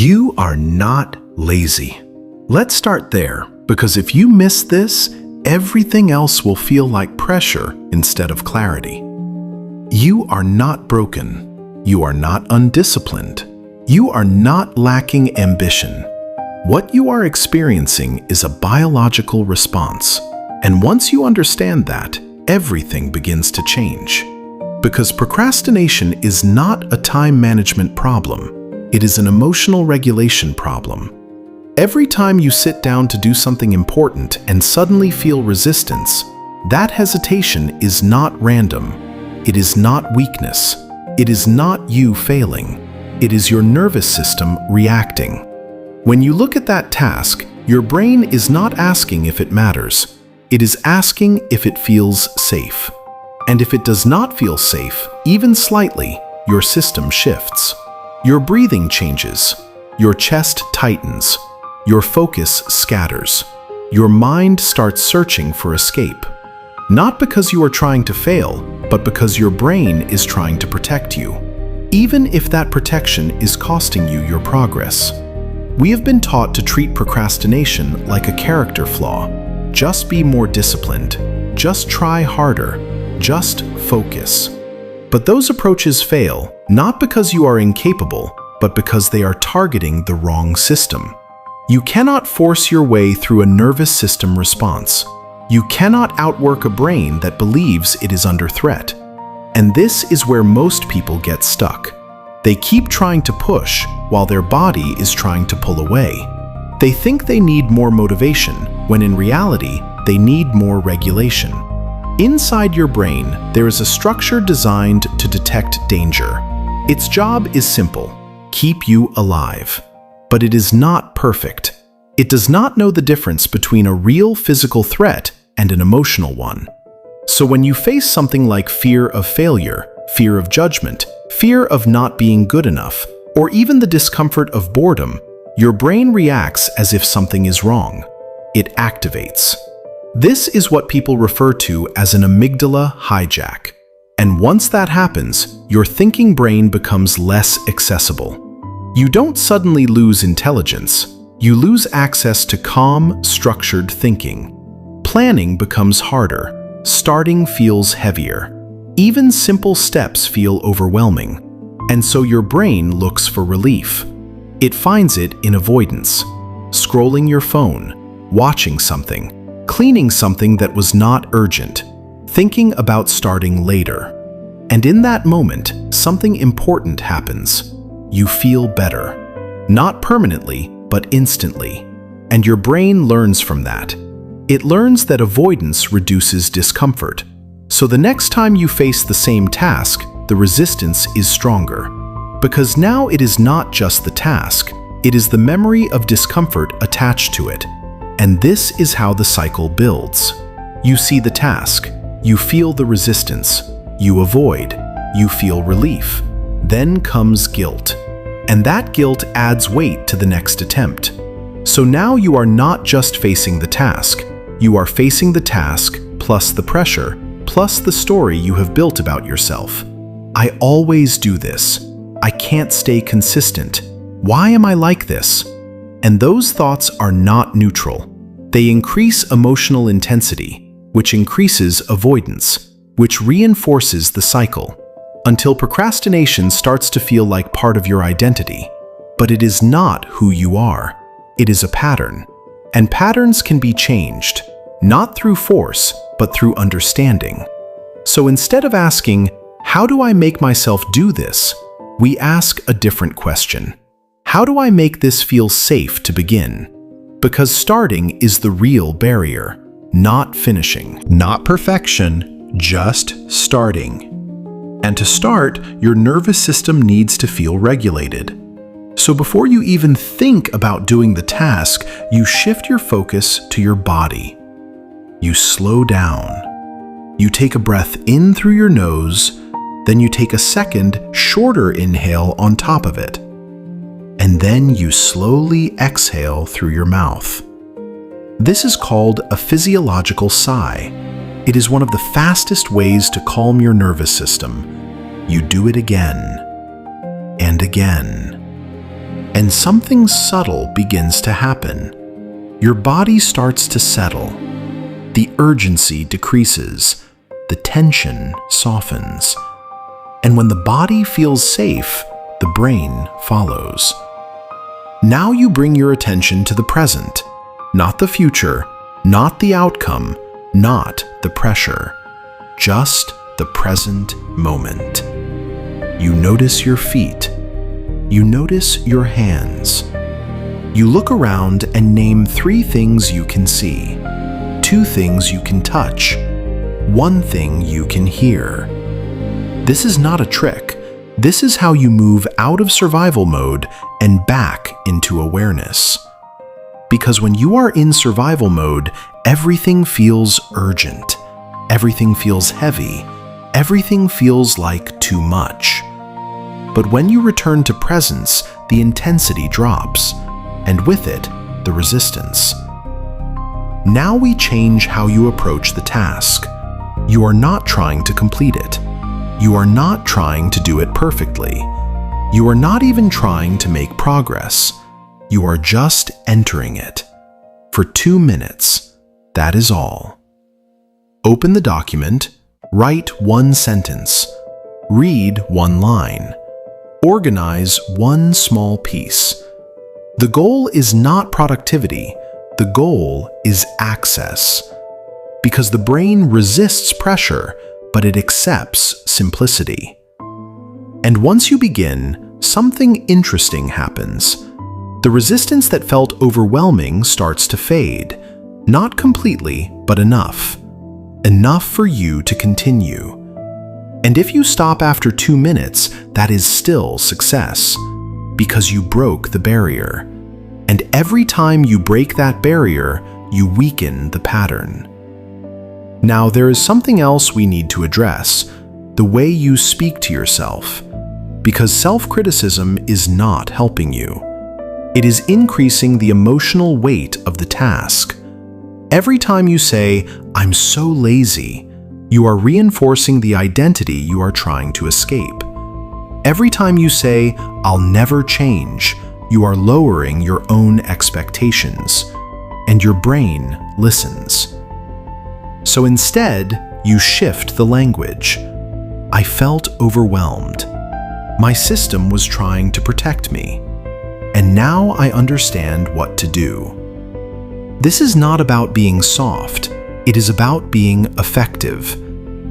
You are not lazy. Let's start there, because if you miss this, everything else will feel like pressure instead of clarity. You are not broken. You are not undisciplined. You are not lacking ambition. What you are experiencing is a biological response. And once you understand that, everything begins to change. Because procrastination is not a time management problem. It is an emotional regulation problem. Every time you sit down to do something important and suddenly feel resistance, that hesitation is not random. It is not weakness. It is not you failing. It is your nervous system reacting. When you look at that task, your brain is not asking if it matters. It is asking if it feels safe. And if it does not feel safe, even slightly, your system shifts. Your breathing changes. Your chest tightens. Your focus scatters. Your mind starts searching for escape. Not because you are trying to fail, but because your brain is trying to protect you, even if that protection is costing you your progress. We have been taught to treat procrastination like a character flaw. Just be more disciplined. Just try harder. Just focus. But those approaches fail, not because you are incapable, but because they are targeting the wrong system. You cannot force your way through a nervous system response. You cannot outwork a brain that believes it is under threat. And this is where most people get stuck. They keep trying to push while their body is trying to pull away. They think they need more motivation, when in reality, they need more regulation. Inside your brain, there is a structure designed to detect danger. Its job is simple: keep you alive. But it is not perfect. It does not know the difference between a real physical threat and an emotional one. So when you face something like fear of failure, fear of judgment, fear of not being good enough, or even the discomfort of boredom, your brain reacts as if something is wrong. It activates. This is what people refer to as an amygdala hijack. And once that happens, your thinking brain becomes less accessible. You don't suddenly lose intelligence. You lose access to calm, structured thinking. Planning becomes harder. Starting feels heavier. Even simple steps feel overwhelming. And so your brain looks for relief. It finds it in avoidance. Scrolling your phone, watching something, cleaning something that was not urgent, thinking about starting later. And in that moment, something important happens. You feel better. Not permanently, but instantly. And your brain learns from that. It learns that avoidance reduces discomfort. So the next time you face the same task, the resistance is stronger. Because now it is not just the task, it is the memory of discomfort attached to it. And this is how the cycle builds. You see the task, you feel the resistance, you avoid, you feel relief. Then comes guilt. And that guilt adds weight to the next attempt. So now you are not just facing the task, you are facing the task plus the pressure, plus the story you have built about yourself. I always do this. I can't stay consistent. Why am I like this? And those thoughts are not neutral. They increase emotional intensity, which increases avoidance, which reinforces the cycle, until procrastination starts to feel like part of your identity. But it is not who you are. It is a pattern. And patterns can be changed, not through force, but through understanding. So instead of asking, how do I make myself do this? We ask a different question. How do I make this feel safe to begin? Because starting is the real barrier, not finishing. Not perfection, just starting. And to start, your nervous system needs to feel regulated. So before you even think about doing the task, you shift your focus to your body. You slow down. You take a breath in through your nose, then you take a second, shorter inhale on top of it. And then you slowly exhale through your mouth. This is called a physiological sigh. It is one of the fastest ways to calm your nervous system. You do it again and again. and something subtle begins to happen. Your body starts to settle. The urgency decreases. The tension softens. And when the body feels safe, the brain follows. Now you bring your attention to the present, not the future, not the outcome, not the pressure, just the present moment. You notice your feet. You notice your hands. You look around and name 3 things you can see, 2 things you can touch, 1 thing you can hear. This is not a trick. This is how you move out of survival mode and back into awareness. Because when you are in survival mode, everything feels urgent. Everything feels heavy. Everything feels like too much. But when you return to presence, the intensity drops, and with it, the resistance. Now we change how you approach the task. You are not trying to complete it. You are not trying to do it perfectly. You are not even trying to make progress. You are just entering it. For 2 minutes, that is all. Open the document, write 1 sentence, read 1 line, organize 1 small piece. The goal is not productivity. The goal is access. Because the brain resists pressure, but it accepts simplicity. And once you begin, something interesting happens. The resistance that felt overwhelming starts to fade. Not completely, but enough. Enough for you to continue. And if you stop after 2 minutes, that is still success, because you broke the barrier. And every time you break that barrier, you weaken the pattern. Now, there is something else we need to address, the way you speak to yourself, because self-criticism is not helping you. It is increasing the emotional weight of the task. Every time you say, "I'm so lazy," you are reinforcing the identity you are trying to escape. Every time you say, "I'll never change," you are lowering your own expectations, and your brain listens. So instead, you shift the language. I felt overwhelmed. My system was trying to protect me. And now I understand what to do. This is not about being soft. It is about being effective.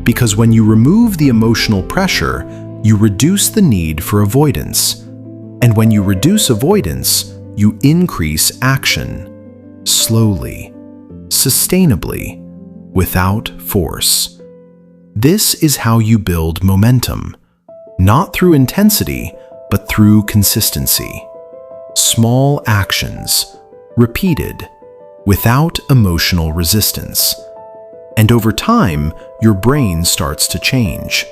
Because when you remove the emotional pressure, you reduce the need for avoidance. And when you reduce avoidance, you increase action. Slowly, sustainably, without force. This is how you build momentum, not through intensity, but through consistency. Small actions, repeated, without emotional resistance. And over time, your brain starts to change.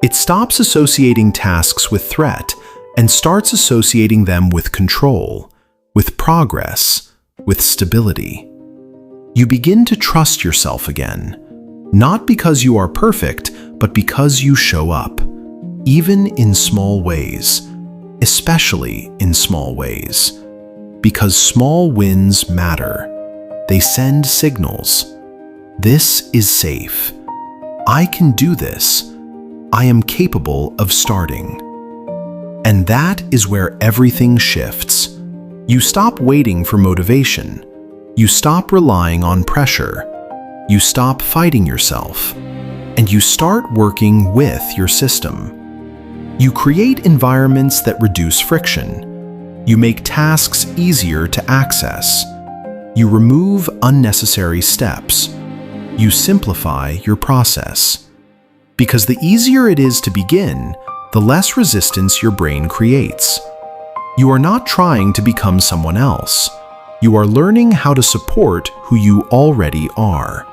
It stops associating tasks with threat and starts associating them with control, with progress, with stability. You begin to trust yourself again, not because you are perfect, but because you show up, even in small ways, especially in small ways, because small wins matter. They send signals. This is safe. I can do this. I am capable of starting. And that is where everything shifts. You stop waiting for motivation. You stop relying on pressure. You stop fighting yourself. And you start working with your system. You create environments that reduce friction. You make tasks easier to access. You remove unnecessary steps. You simplify your process. Because the easier it is to begin, the less resistance your brain creates. You are not trying to become someone else. You are learning how to support who you already are.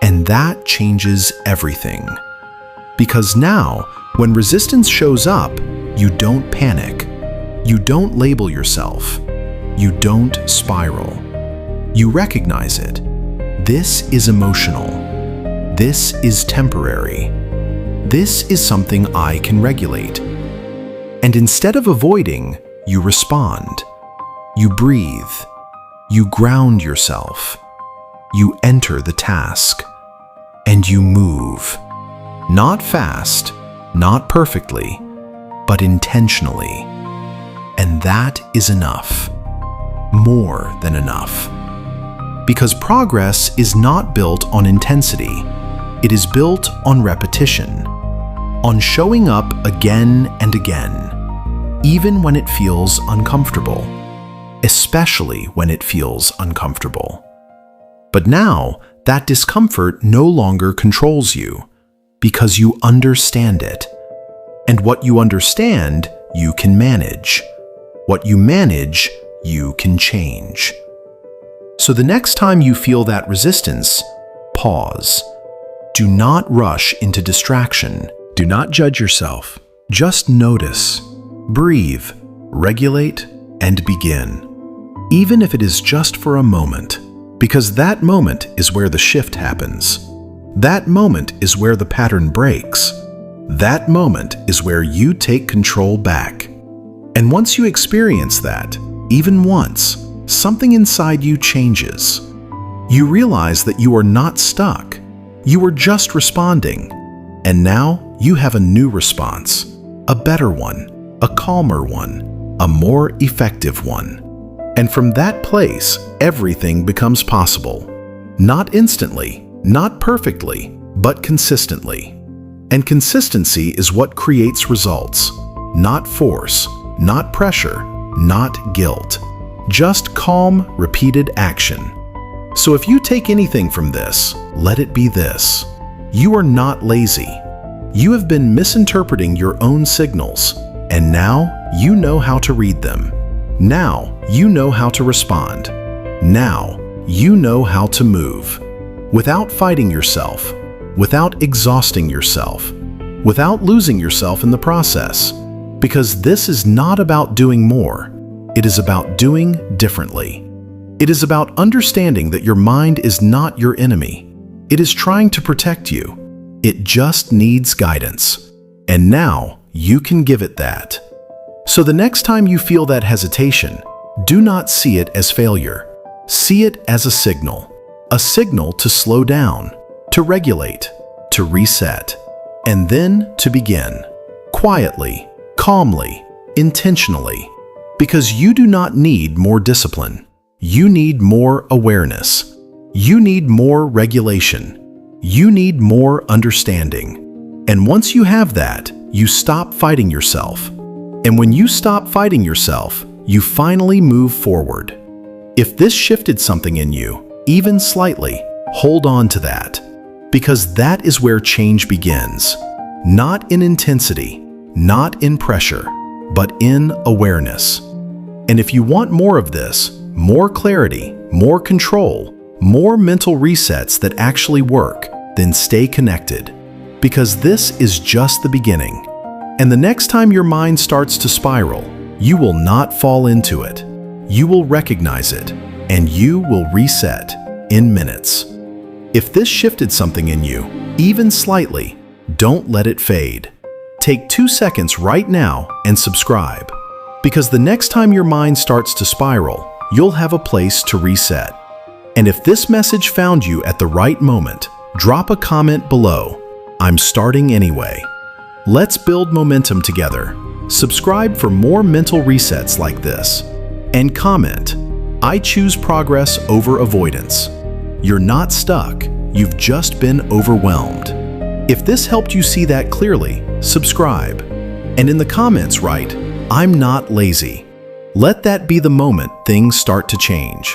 And that changes everything. Because now, when resistance shows up, you don't panic. You don't label yourself. You don't spiral. You recognize it. This is emotional. This is temporary. This is something I can regulate. And instead of avoiding, you respond. You breathe. You ground yourself. You enter the task. And you move. Not fast, not perfectly, but intentionally. And that is enough. More than enough. Because progress is not built on intensity. It is built on repetition. On showing up again and again, even when it feels uncomfortable. Especially when it feels uncomfortable. But now, that discomfort no longer controls you, because you understand it. And what you understand, you can manage. What you manage, you can change. So the next time you feel that resistance, pause. Do not rush into distraction. Do not judge yourself. Just notice, breathe, regulate, and begin. Even if it is just for a moment, because that moment is where the shift happens. That moment is where the pattern breaks. That moment is where you take control back. And once you experience that, even once, something inside you changes. You realize that you are not stuck. You are just responding. And now you have a new response, a better one, a calmer one, a more effective one. And from that place, everything becomes possible. Not instantly, not perfectly, but consistently. And consistency is what creates results. Not force, not pressure, not guilt. Just calm, repeated action. So if you take anything from this, let it be this. You are not lazy. You have been misinterpreting your own signals, and now you know how to read them. Now you know how to respond. Now you know how to move. Without fighting yourself, without exhausting yourself, without losing yourself in the process. Because this is not about doing more. It is about doing differently. It is about understanding that your mind is not your enemy. It is trying to protect you. It just needs guidance. And now you can give it that. So the next time you feel that hesitation, do not see it as failure. See it as a signal to slow down, to regulate, to reset, and then to begin. Quietly, calmly, intentionally. Because you do not need more discipline. You need more awareness. You need more regulation. You need more understanding. And once you have that, you stop fighting yourself. And when you stop fighting yourself, you finally move forward. If this shifted something in you, even slightly, hold on to that. Because that is where change begins. Not in intensity, not in pressure, but in awareness. And if you want more of this, more clarity, more control, more mental resets that actually work, then stay connected. Because this is just the beginning. And the next time your mind starts to spiral, you will not fall into it. You will recognize it, and you will reset in minutes. If this shifted something in you, even slightly, don't let it fade. Take 2 seconds right now and subscribe. Because the next time your mind starts to spiral, you'll have a place to reset. And if this message found you at the right moment, drop a comment below. I'm starting anyway. Let's build momentum together. Subscribe for more mental resets like this. And comment, I choose progress over avoidance. You're not stuck, you've just been overwhelmed. If this helped you see that clearly, subscribe. And in the comments write, I'm not lazy. Let that be the moment things start to change.